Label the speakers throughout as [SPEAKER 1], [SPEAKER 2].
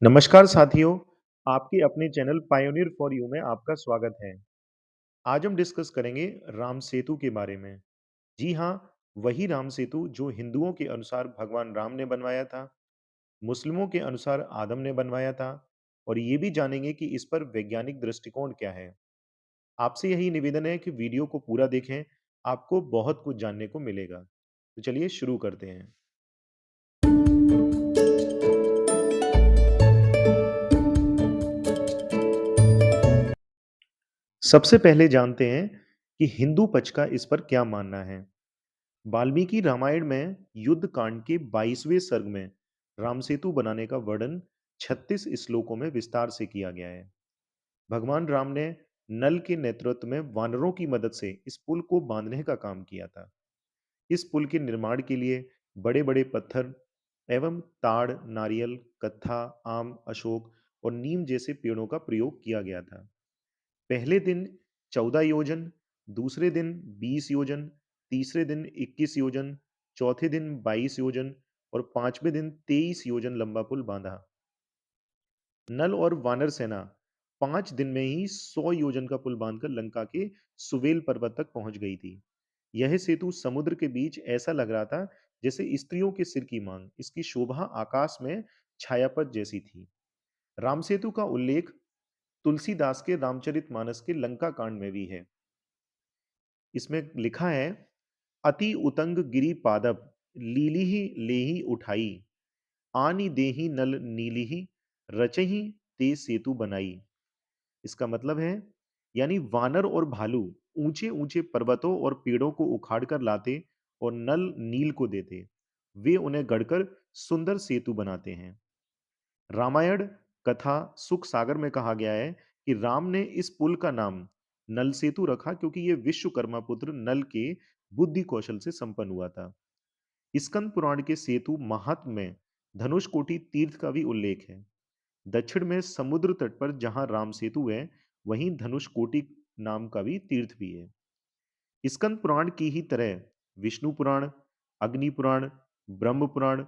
[SPEAKER 1] नमस्कार साथियों, आपके अपने चैनल पायोनियर फॉर यू में आपका स्वागत है। आज हम डिस्कस करेंगे राम सेतु के बारे में। जी हाँ, वही राम सेतु जो हिंदुओं के अनुसार भगवान राम ने बनवाया था, मुस्लिमों के अनुसार आदम ने बनवाया था और ये भी जानेंगे कि इस पर वैज्ञानिक दृष्टिकोण क्या है। आपसे यही निवेदन है कि वीडियो को पूरा देखें, आपको बहुत कुछ जानने को मिलेगा। तो चलिए शुरू करते हैं। सबसे पहले जानते हैं कि हिंदू पक्ष का इस पर क्या मानना है। वाल्मीकि रामायण में युद्ध कांड के 22वें सर्ग में राम सेतु बनाने का वर्णन 36 श्लोकों में विस्तार से किया गया है। भगवान राम ने नल के नेतृत्व में वानरों की मदद से इस पुल को बांधने का काम किया था। इस पुल के निर्माण के लिए बड़े बड़े पत्थर एवं ताड़, नारियल, कत्था, आम, अशोक और नीम जैसे पेड़ों का प्रयोग किया गया था। पहले दिन 14 योजन, दूसरे दिन 20 योजन, तीसरे दिन 21 योजन, चौथे दिन 22 योजन और पांचवें दिन 23 योजन लंबा पुल बांधा। नल और वानर सेना 5 दिन में ही 100 योजन का पुल बांधकर लंका के सुवेल पर्वत तक पहुंच गई थी। यह सेतु समुद्र के बीच ऐसा लग रहा था जैसे स्त्रियों के सिर की मांग। इसकी शोभा आकाश में छायापथ जैसी थी। राम सेतु का उल्लेख तुलसीदास के रामचरितमानस के लंका कांड में भी है। इसमें लिखा है, अति उतंग गिरि पादप लीलिहि लेहि उठाई, आनि देहि नल नीलिहि रचहि ते सेतु बनाई। इसका मतलब है, यानी वानर और भालू ऊंचे ऊंचे पर्वतों और पेड़ों को उखाड़ कर लाते और नल नील को देते। वे उन्हें गढ़कर सुंदर सेतु बनाते हैं। रामायण कथा सुख सागर में कहा गया है कि राम ने इस पुल का नाम नल सेतु रखा क्योंकि यह विश्वकर्मा पुत्र नल के बुद्धि कौशल से संपन्न हुआ था। स्कंद पुराण के सेतु महात्म्य में धनुषकोटि तीर्थ का भी उल्लेख है। दक्षिण में समुद्र तट पर जहां राम सेतु है, वहीं धनुषकोटि नाम का भी तीर्थ भी है। स्कंद पुराण की ही तरह विष्णु पुराण, अग्नि पुराण, ब्रह्म पुराण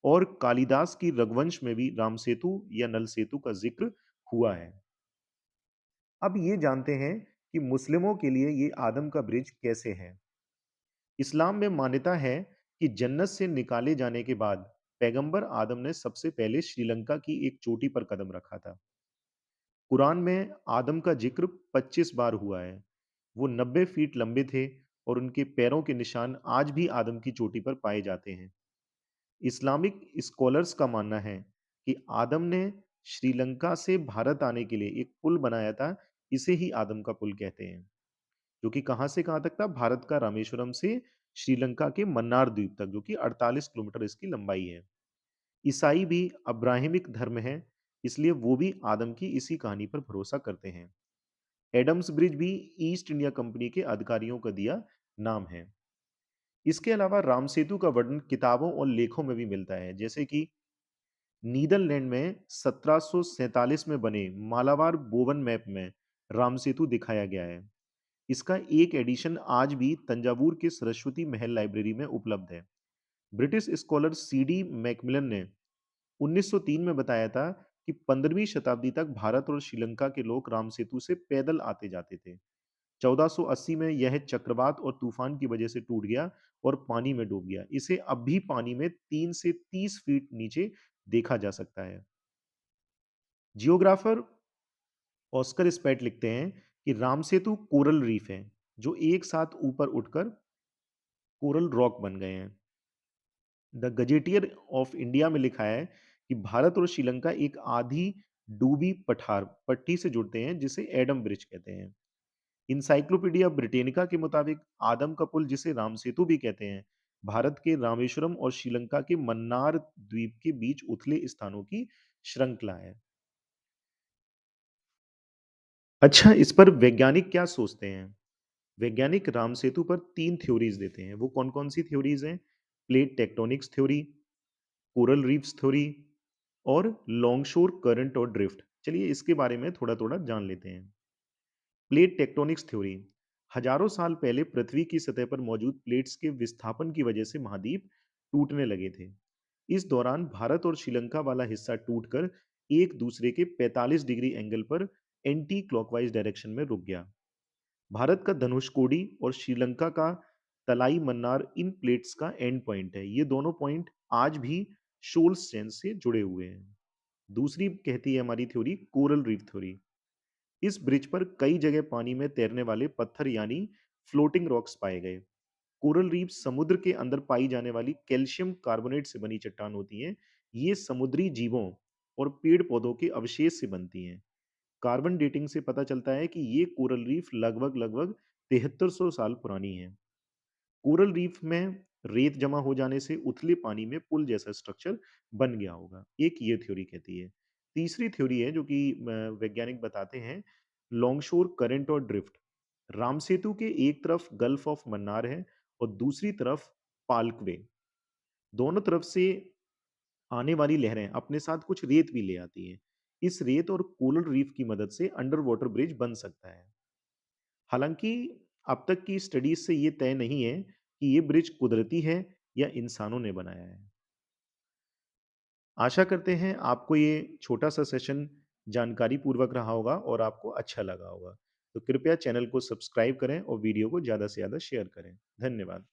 [SPEAKER 1] और कालिदास की रघुवंश में भी राम सेतु या नल सेतु का जिक्र हुआ है। अब ये जानते हैं कि मुस्लिमों के लिए ये आदम का ब्रिज कैसे है। इस्लाम में मान्यता है कि जन्नत से निकाले जाने के बाद पैगंबर आदम ने सबसे पहले श्रीलंका की एक चोटी पर कदम रखा था। कुरान में आदम का जिक्र 25 बार हुआ है। वो 90 फीट लंबे थे और उनके पैरों के निशान आज भी आदम की चोटी पर पाए जाते हैं। इस्लामिक स्कॉलर्स का मानना है कि आदम ने श्रीलंका से भारत आने के लिए एक पुल बनाया था। इसे ही आदम का पुल कहते हैं, जो कि कहां से कहां तक था, भारत का रामेश्वरम से श्रीलंका के मन्नार द्वीप तक, जो कि 48 किलोमीटर इसकी लंबाई है। ईसाई भी अब्राहिमिक धर्म है, इसलिए वो भी आदम की इसी कहानी पर भरोसा करते हैं। एडम्स ब्रिज भी ईस्ट इंडिया कंपनी के अधिकारियों का दिया नाम है। इसके अलावा राम सेतु का वर्णन किताबों और लेखों में भी मिलता है, जैसे कि नीदरलैंड में 1747 में बने मालाबार बोवन मैप में राम सेतु दिखाया गया है। इसका एक एडिशन आज भी तंजावुर के सरस्वती महल लाइब्रेरी में उपलब्ध है। ब्रिटिश स्कॉलर सीडी मैकमिलन ने 1903 में बताया था कि 15वीं शताब्दी तक भारत और श्रीलंका के लोग राम सेतु से पैदल आते जाते थे। 1480 में यह चक्रवात और तूफान की वजह से टूट गया और पानी में डूब गया। इसे अब भी पानी में 3 से 30 फीट नीचे देखा जा सकता है। जियोग्राफर ऑस्कर स्पैट लिखते हैं कि राम सेतु कोरल रीफ है, जो एक साथ ऊपर उठकर कोरल रॉक बन गए हैं। द गजेटियर ऑफ इंडिया में लिखा है कि भारत और श्रीलंका एक आधी डूबी पठार पट्टी से जुड़ते हैं, जिसे एडम ब्रिज कहते हैं। इंसाइक्लोपीडिया ब्रिटेनिका के मुताबिक आदम का पुल, जिसे राम सेतु भी कहते हैं, भारत के रामेश्वरम और श्रीलंका के मन्नार द्वीप के बीच उथले स्थानों की श्रृंखला है। अच्छा, इस पर वैज्ञानिक क्या सोचते हैं। वैज्ञानिक राम सेतु पर 3 थ्योरीज देते हैं। वो कौन कौन सी थ्योरीज हैं? Plate tectonics theory, coral reefs theory और लॉन्गशोर करंट और ड्रिफ्ट। चलिए इसके बारे में थोड़ा थोड़ा जान लेते हैं। प्लेट टेक्टोनिक्स थ्योरी, हजारों साल पहले पृथ्वी की सतह पर मौजूद प्लेट्स के विस्थापन की वजह से महाद्वीप टूटने लगे थे। इस दौरान भारत और श्रीलंका वाला हिस्सा टूटकर एक दूसरे के 45 डिग्री एंगल पर एंटी क्लॉकवाइज डायरेक्शन में रुक गया। भारत का धनुषकोडी और श्रीलंका का तलाई मन्नार इन प्लेट्स का एंड पॉइंट है। ये दोनों पॉइंट आज भी शोल्स चेन से जुड़े हुए हैं। दूसरी कहती है हमारी थ्योरी कोरल रीफ थ्योरी। इस ब्रिज पर कई जगह पानी में तैरने वाले पत्थर यानी फ्लोटिंग रॉक्स पाए गए। कोरल रीफ समुद्र के अंदर पाई जाने वाली कैल्शियम कार्बोनेट से बनी चट्टान होती हैं। ये समुद्री जीवों और पेड़ पौधों के अवशेष से बनती हैं। कार्बन डेटिंग से पता चलता है कि ये कोरल रीफ लगभग लगभग 7300 साल पुरानी है। कोरल रीफ में रेत जमा हो जाने से उथले पानी में पुल जैसा स्ट्रक्चर बन गया होगा, एक ये थ्योरी कहती है। तीसरी थ्योरी है जो कि वैज्ञानिक बताते हैं, लॉन्गशोर करंट और ड्रिफ्ट। राम सेतु के एक तरफ गल्फ ऑफ मन्नार है और दूसरी तरफ पाल्कवे। दोनों तरफ से आने वाली लहरें अपने साथ कुछ रेत भी ले आती हैं। इस रेत और कोरल रीफ की मदद से अंडर वाटर ब्रिज बन सकता है। हालांकि अब तक की स्टडीज से ये तय नहीं है कि ये ब्रिज कुदरती है या इंसानों ने बनाया है। आशा करते हैं आपको ये छोटा सा सेशन जानकारी पूर्वक रहा होगा और आपको अच्छा लगा होगा। तो कृपया चैनल को सब्सक्राइब करें और वीडियो को ज़्यादा से ज़्यादा शेयर करें। धन्यवाद।